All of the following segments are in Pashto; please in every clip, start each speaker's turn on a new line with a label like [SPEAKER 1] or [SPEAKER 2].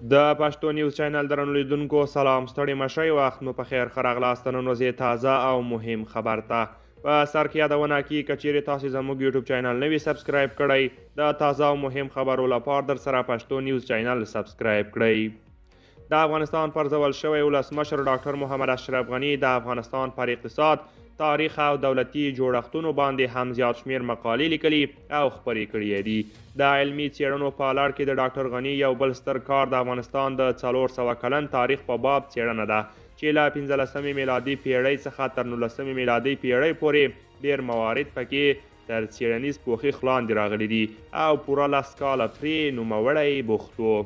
[SPEAKER 1] د پښتو نیوز چینل درنو لیدونکو سلام ستړي مشئ وخت مو په خیر ښه راغلاست نن ورځې تازه او مهم خبر ته په سر کې یادونه کې که چیرې تاسې زموږ یوټیوب چینل نه وي سبسکرایب کړی د تازه او مهم خبرو لپاره در سره پښتو نیوز چینل سبسکرایب کړئ د افغانستان پر ځول شوی ولسمشر ډاکټر محمد اشرف غني د افغانستان پر اقتصاد تاریخ او دولتي جوړښتونو باندې هم زیات شمیر مقالې لیکلي او خپرې کړي دي د علمي څیړنو په لړ کې د ډاکټر غني یو بل ستر کار د افغانستان د 400 کلن تاریخ په باب څیړنه ده چې له 15مې میلادي پیړۍ څخه تر 19مې میلادي پیړۍ پورې ډیر موارد پکې تر څیړنیز پوښښ لاندې راغلي دي او پوره 10 کاله پرې نوموړی بوخت و.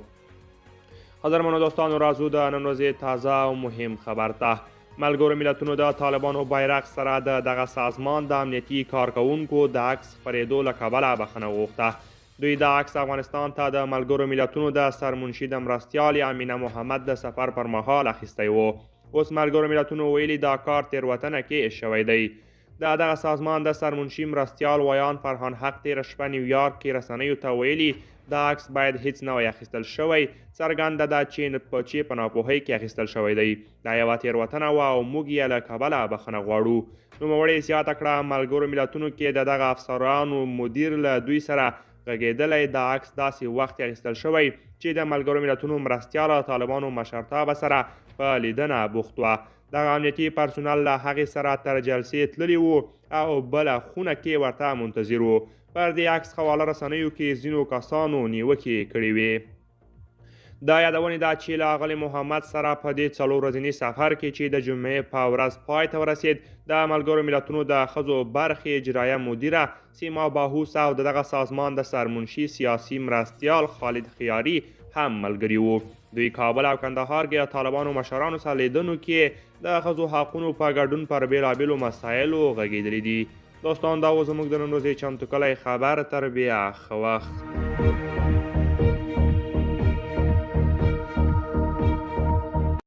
[SPEAKER 1] قدرمنو دوستانو راځو د نن ورځې تازه او مهم خبر ته. ملګرو ملتونو د طالبانو بیرغ سره د دغه سازمان د امنیتي کارکوونکو د عکس خپرېدو له کبله بخښنه وغوښته. دوی د عکس افغانستان ته د ملګرو ملتونو د سرمنشي د مرستیال امینه محمد د سفر پر مهال اخیستی و. اوس ملګرو ملتونو ویلي دا کار تېروتنه کې شوی دی. د دغه سازمان د سرمنشي مرستیال ویان فرهان حق تېره شپه نیویارک کې رسنیو ته ویلي دا عکس باید هیڅ نه وای اخیستل شوی. څرګنده ده چې په ناپوهۍ کې اخیستل شوی دی. دا یوه تېروتنه وه او موږ یې له کبله بخښنه غواړو. نوموړي زیاته کړه ملګرو ملتونو کې د دغه افسرانو مدیر له دوی سره غږېدلی دا عکس داسې وخت اخیستل شوی چې د ملګرو ملتونو مرستیاله طالبانو مشرتابه سره په لیدنه بوخت وه. دغه امنیتي پرسونل له هغې سره تر جلسې تللي وو او بله خونه کې ورته منتظر وو. پر دې عکس حواله رسنیو کې ځینو کسانو نیوکې کړې وې. دا یادونې ده چې له اغلې محمد سره په دې 4 ورځني سفر کې چې د جمعې په ورځ پای ته ورسید د ملګرو ملتونو د ښځو برخې اجرایه مدیره سیما باهوس او دغه سازمان د سرمنشي سیاسي مرستیال خالد خیاري هم ملګري وو. دوی کابل او کندهار کې د طالبانو مشرانو سره لیدنو کې د ښځو حقونو په ګډون پر بېلابېلو مسایلو غږېدلي دي. دوستان دا و زموږ د نن ورځې چمتو کلی خبر. تر بیا ښه وخت.